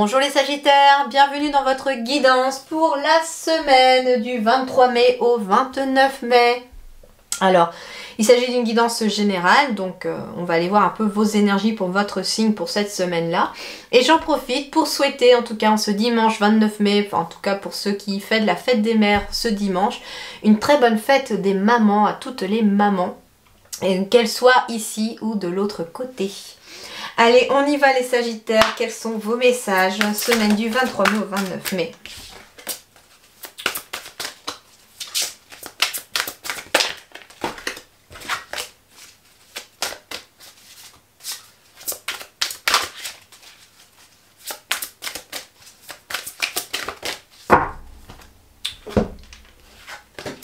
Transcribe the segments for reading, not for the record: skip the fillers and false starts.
Bonjour les Sagittaires, bienvenue dans votre guidance pour la semaine du 23 mai au 29 mai. Alors, il s'agit d'une guidance générale, donc on va aller voir un peu vos énergies pour votre signe pour cette semaine-là. Et j'en profite pour souhaiter, en tout cas en ce dimanche 29 mai, enfin, en tout cas pour ceux qui fêtent la fête des mères ce dimanche, une très bonne fête des mamans à toutes les mamans, qu'elles soient ici ou de l'autre côté. Allez, on y va les Sagittaires. Quels sont vos messages? Semaine du 23 mai au 29 mai.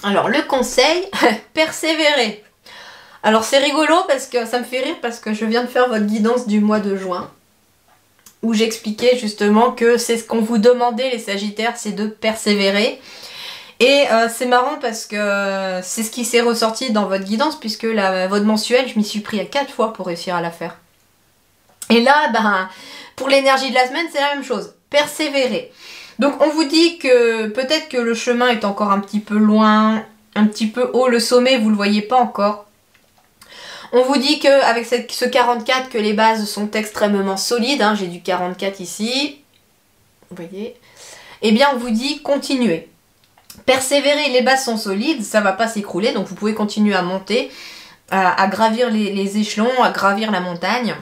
Alors, le conseil, persévérer. Alors c'est rigolo parce que ça me fait rire parce que je viens de faire votre guidance du mois de juin où j'expliquais justement que c'est ce qu'on vous demandait les Sagittaires, c'est de persévérer. Et c'est marrant parce que c'est ce qui s'est ressorti dans votre guidance puisque votre mensuelle, je m'y suis pris à 4 fois pour réussir à la faire. Et là, pour l'énergie de la semaine, c'est la même chose, persévérer. Donc on vous dit que peut-être que le chemin est encore un petit peu loin, un petit peu haut, le sommet vous le voyez pas encore. On vous dit qu'avec ce 44, que les bases sont extrêmement solides. Hein, j'ai du 44 ici. Vous voyez. Eh bien, on vous dit continuez. Persévérer, les bases sont solides, ça ne va pas s'écrouler. Donc, vous pouvez continuer à monter, à gravir les échelons, à gravir la montagne.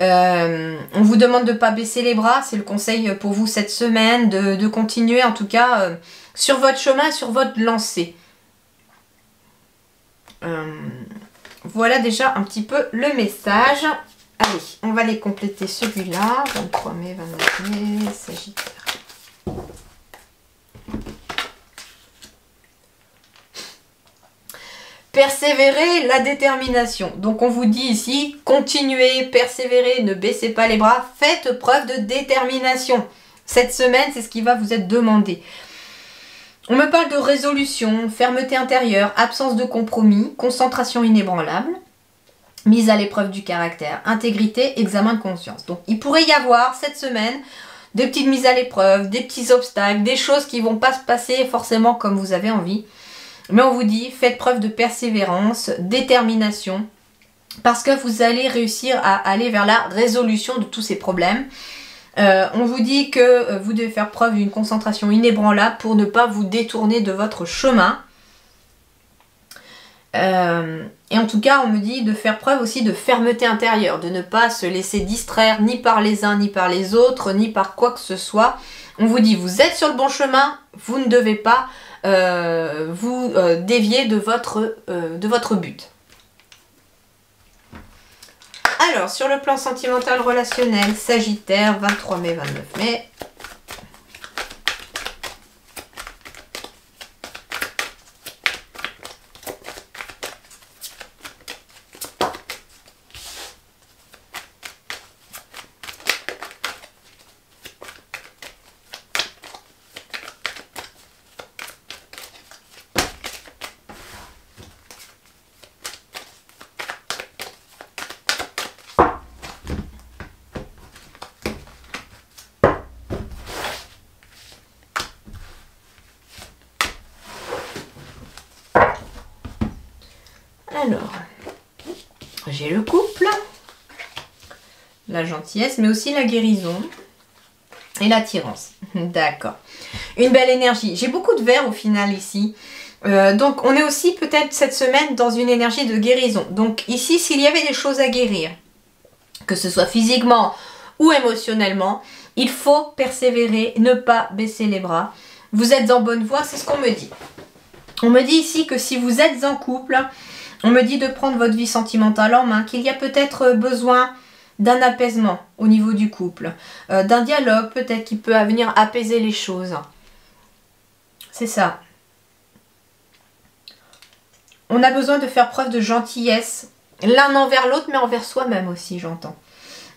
On vous demande de ne pas baisser les bras. C'est le conseil pour vous cette semaine. De continuer, en tout cas, sur votre chemin, sur votre lancée. Voilà déjà un petit peu le message. Allez, on va les compléter celui-là. 23 mai, 29 mai, Sagittaire. Persévérer, la détermination. Donc on vous dit ici, continuez, persévérez, ne baissez pas les bras, faites preuve de détermination. Cette semaine, c'est ce qui va vous être demandé. On me parle de résolution, fermeté intérieure, absence de compromis, concentration inébranlable, mise à l'épreuve du caractère, intégrité, examen de conscience. Donc il pourrait y avoir cette semaine des petites mises à l'épreuve, des petits obstacles, des choses qui ne vont pas se passer forcément comme vous avez envie. Mais on vous dit, faites preuve de persévérance, détermination, parce que vous allez réussir à aller vers la résolution de tous ces problèmes. On vous dit que vous devez faire preuve d'une concentration inébranlable pour ne pas vous détourner de votre chemin. Et en tout cas, on me dit de faire preuve aussi de fermeté intérieure, de ne pas se laisser distraire ni par les uns, ni par les autres, ni par quoi que ce soit. On vous dit, vous êtes sur le bon chemin, vous ne devez pas vous dévier de votre but. Alors, sur le plan sentimental relationnel, Sagittaire, 23 mai, 29 mai. Alors, j'ai le couple, la gentillesse, mais aussi la guérison et l'attirance. D'accord. Une belle énergie. J'ai beaucoup de verre au final ici. Donc, on est aussi peut-être cette semaine dans une énergie de guérison. Donc, ici, s'il y avait des choses à guérir, que ce soit physiquement ou émotionnellement, il faut persévérer, ne pas baisser les bras. Vous êtes en bonne voie, c'est ce qu'on me dit. On me dit ici que si vous êtes en couple, on me dit de prendre votre vie sentimentale en main, qu'il y a peut-être besoin d'un apaisement au niveau du couple, d'un dialogue peut-être qui peut venir apaiser les choses. C'est ça. On a besoin de faire preuve de gentillesse, l'un envers l'autre, mais envers soi-même aussi, j'entends.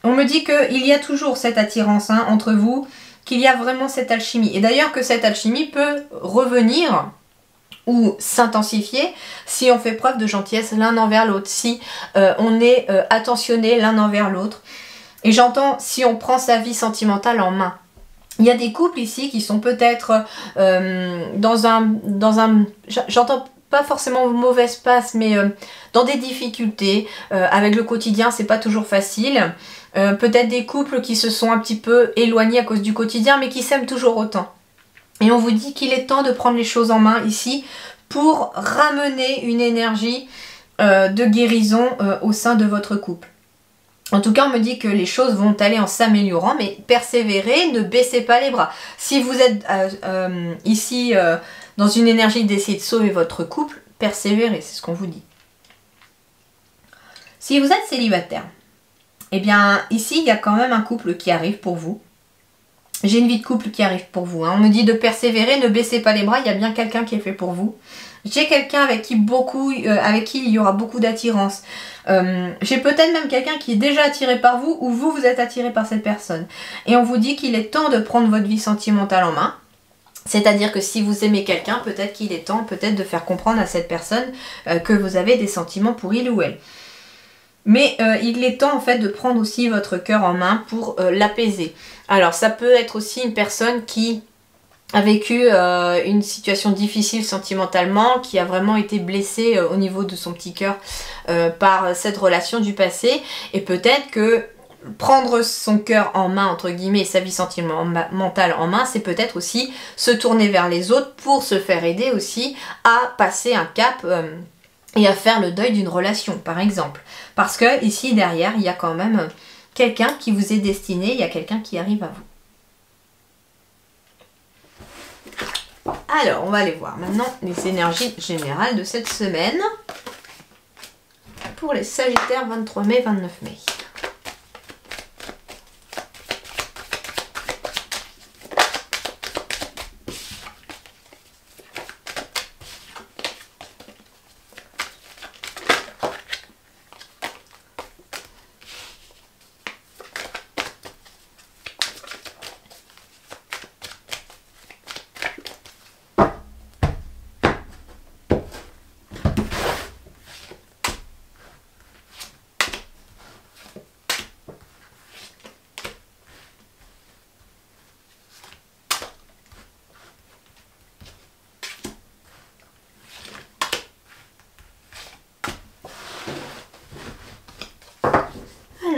On me dit qu'il y a toujours cette attirance entre vous, qu'il y a vraiment cette alchimie. Et d'ailleurs que cette alchimie peut revenir ou s'intensifier si on fait preuve de gentillesse l'un envers l'autre, si on est attentionné l'un envers l'autre. Et j'entends si on prend sa vie sentimentale en main. Il y a des couples ici qui sont peut-être j'entends pas forcément mauvais espace, mais dans des difficultés. Avec le quotidien, c'est pas toujours facile. Peut-être des couples qui se sont un petit peu éloignés à cause du quotidien, mais qui s'aiment toujours autant. Et on vous dit qu'il est temps de prendre les choses en main ici pour ramener une énergie de guérison au sein de votre couple. En tout cas, on me dit que les choses vont aller en s'améliorant, mais persévérez, ne baissez pas les bras. Si vous êtes ici dans une énergie d'essayer de sauver votre couple, persévérez, c'est ce qu'on vous dit. Si vous êtes célibataire, eh bien ici, il y a quand même un couple qui arrive pour vous. J'ai une vie de couple qui arrive pour vous. Hein. On me dit de persévérer, ne baissez pas les bras, il y a bien quelqu'un qui est fait pour vous. J'ai quelqu'un avec qui il y aura beaucoup d'attirance. J'ai peut-être même quelqu'un qui est déjà attiré par vous ou vous êtes attiré par cette personne. Et on vous dit qu'il est temps de prendre votre vie sentimentale en main. C'est-à-dire que si vous aimez quelqu'un, peut-être qu'il est temps de faire comprendre à cette personne que vous avez des sentiments pour il ou elle. Mais il est temps en fait de prendre aussi votre cœur en main pour l'apaiser. Alors ça peut être aussi une personne qui a vécu une situation difficile sentimentalement, qui a vraiment été blessée au niveau de son petit cœur par cette relation du passé. Et peut-être que prendre son cœur en main, entre guillemets, et sa vie sentimentale en main, c'est peut-être aussi se tourner vers les autres pour se faire aider aussi à passer un cap et à faire le deuil d'une relation, par exemple. Parce que ici, derrière, il y a quand même quelqu'un qui vous est destiné, il y a quelqu'un qui arrive à vous. Alors, on va aller voir maintenant les énergies générales de cette semaine pour les Sagittaires 23 mai, 29 mai.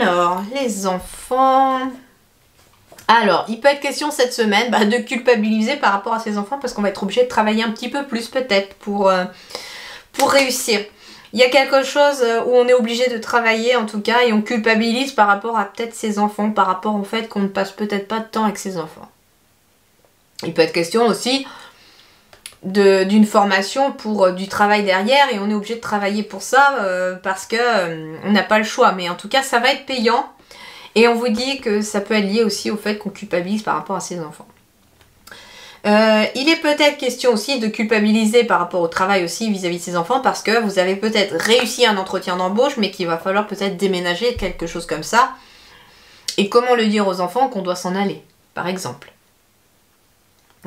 Alors, les enfants... Alors, il peut être question cette semaine de culpabiliser par rapport à ses enfants parce qu'on va être obligé de travailler un petit peu plus peut-être pour réussir. Il y a quelque chose où on est obligé de travailler en tout cas et on culpabilise par rapport à peut-être ses enfants, par rapport au fait qu'on ne passe peut-être pas de temps avec ses enfants. Il peut être question aussi d'une formation pour du travail derrière et on est obligé de travailler pour ça parce que on n'a pas le choix. Mais en tout cas, ça va être payant. Et on vous dit que ça peut être lié aussi au fait qu'on culpabilise par rapport à ses enfants. Il est peut-être question aussi de culpabiliser par rapport au travail aussi vis-à-vis de ses enfants parce que vous avez peut-être réussi un entretien d'embauche mais qu'il va falloir peut-être déménager, quelque chose comme ça. Et comment le dire aux enfants qu'on doit s'en aller, par exemple.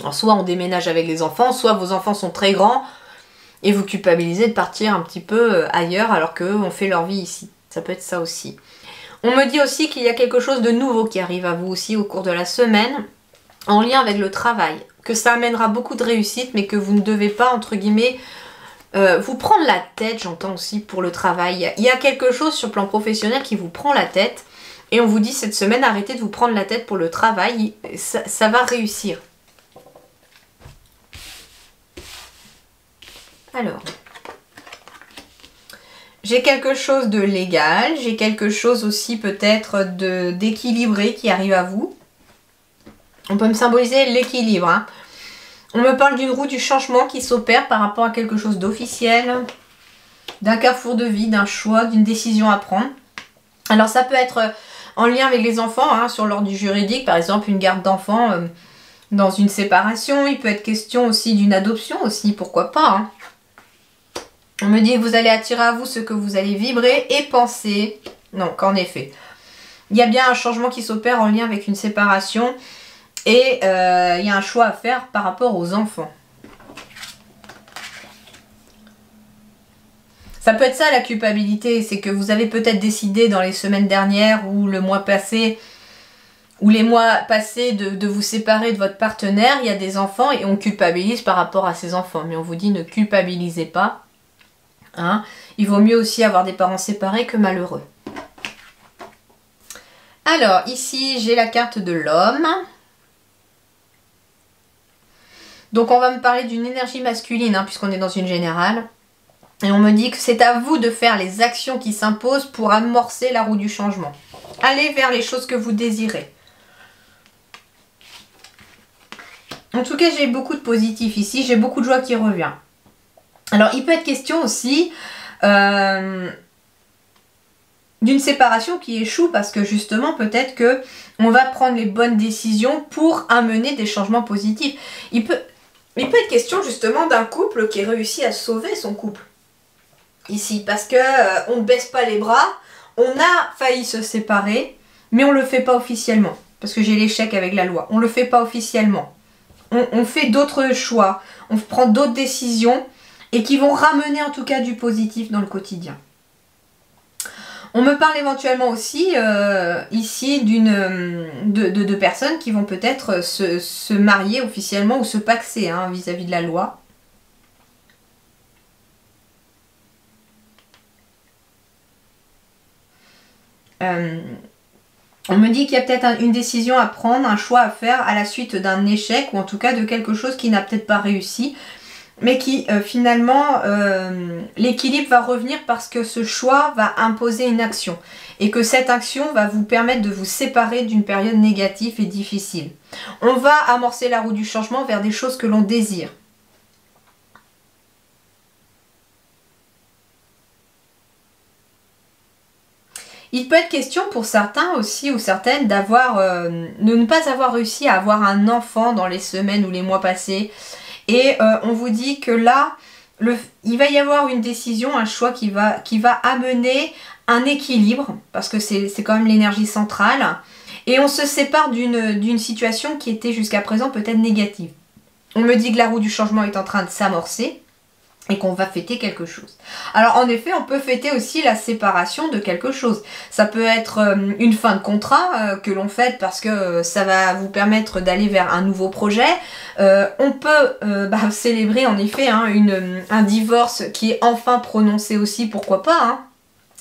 Alors soit on déménage avec les enfants, soit vos enfants sont très grands et vous culpabilisez de partir un petit peu ailleurs alors qu'eux ont fait leur vie ici. Ça peut être ça aussi. On me dit aussi qu'il y a quelque chose de nouveau qui arrive à vous aussi au cours de la semaine, en lien avec le travail. Que ça amènera beaucoup de réussite, mais que vous ne devez pas, entre guillemets, vous prendre la tête, j'entends aussi, pour le travail. Il y a quelque chose sur le plan professionnel qui vous prend la tête, et on vous dit cette semaine, arrêtez de vous prendre la tête pour le travail, ça va réussir. Alors... j'ai quelque chose de légal, j'ai quelque chose aussi peut-être d'équilibré qui arrive à vous. On peut me symboliser l'équilibre. Hein. On me parle d'une roue du changement qui s'opère par rapport à quelque chose d'officiel, d'un carrefour de vie, d'un choix, d'une décision à prendre. Alors ça peut être en lien avec les enfants, hein, sur l'ordre du juridique, par exemple une garde d'enfants dans une séparation. Il peut être question aussi d'une adoption aussi, pourquoi pas. Hein. On me dit que vous allez attirer à vous ce que vous allez vibrer et penser. Donc, en effet, il y a bien un changement qui s'opère en lien avec une séparation. Et il y a un choix à faire par rapport aux enfants. Ça peut être ça la culpabilité, c'est que vous avez peut-être décidé dans les semaines dernières ou le mois passé ou les mois passés de vous séparer de votre partenaire, il y a des enfants et on culpabilise par rapport à ces enfants. Mais on vous dit ne culpabilisez pas. Hein. Il vaut mieux aussi avoir des parents séparés que malheureux. Alors ici j'ai la carte de l'homme. Donc on va me parler d'une énergie masculine hein, puisqu'on est dans une générale. Et on me dit que c'est à vous de faire les actions qui s'imposent pour amorcer la roue du changement. Allez vers les choses que vous désirez. En tout cas, j'ai beaucoup de positif ici. J'ai beaucoup de joie qui revient. Alors, il peut être question aussi d'une séparation qui échoue parce que justement, peut-être que on va prendre les bonnes décisions pour amener des changements positifs. Il peut être question justement d'un couple qui réussit à sauver son couple. Ici, parce que on ne baisse pas les bras, on a failli se séparer, mais on ne le fait pas officiellement. Parce que j'ai l'échec avec la loi. On ne le fait pas officiellement. On fait d'autres choix, on prend d'autres décisions et qui vont ramener en tout cas du positif dans le quotidien. On me parle éventuellement aussi ici de personnes qui vont peut-être se marier officiellement ou se paxer hein, vis-à-vis de la loi. On me dit qu'il y a peut-être une décision à prendre, un choix à faire à la suite d'un échec ou en tout cas de quelque chose qui n'a peut-être pas réussi mais qui finalement l'équilibre va revenir parce que ce choix va imposer une action et que cette action va vous permettre de vous séparer d'une période négative et difficile. On va amorcer la roue du changement vers des choses que l'on désire. Il peut être question pour certains aussi ou certaines d'avoir de ne pas avoir réussi à avoir un enfant dans les semaines ou les mois passés. Et on vous dit que là, il va y avoir une décision, un choix qui va amener un équilibre, parce que c'est quand même l'énergie centrale. Et on se sépare d'une situation qui était jusqu'à présent peut-être négative. On me dit que la roue du changement est en train de s'amorcer. Et qu'on va fêter quelque chose. Alors en effet, on peut fêter aussi la séparation de quelque chose. Ça peut être une fin de contrat que l'on fête parce que ça va vous permettre d'aller vers un nouveau projet. On peut célébrer en effet hein, un divorce qui est enfin prononcé aussi, pourquoi pas hein,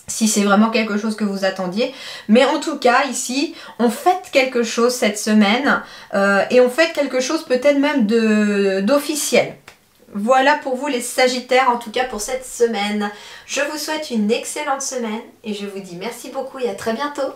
si c'est vraiment quelque chose que vous attendiez. Mais en tout cas, ici, on fête quelque chose cette semaine et on fête quelque chose peut-être même d'officiel. Voilà pour vous les Sagittaires, en tout cas pour cette semaine. Je vous souhaite une excellente semaine et je vous dis merci beaucoup et à très bientôt.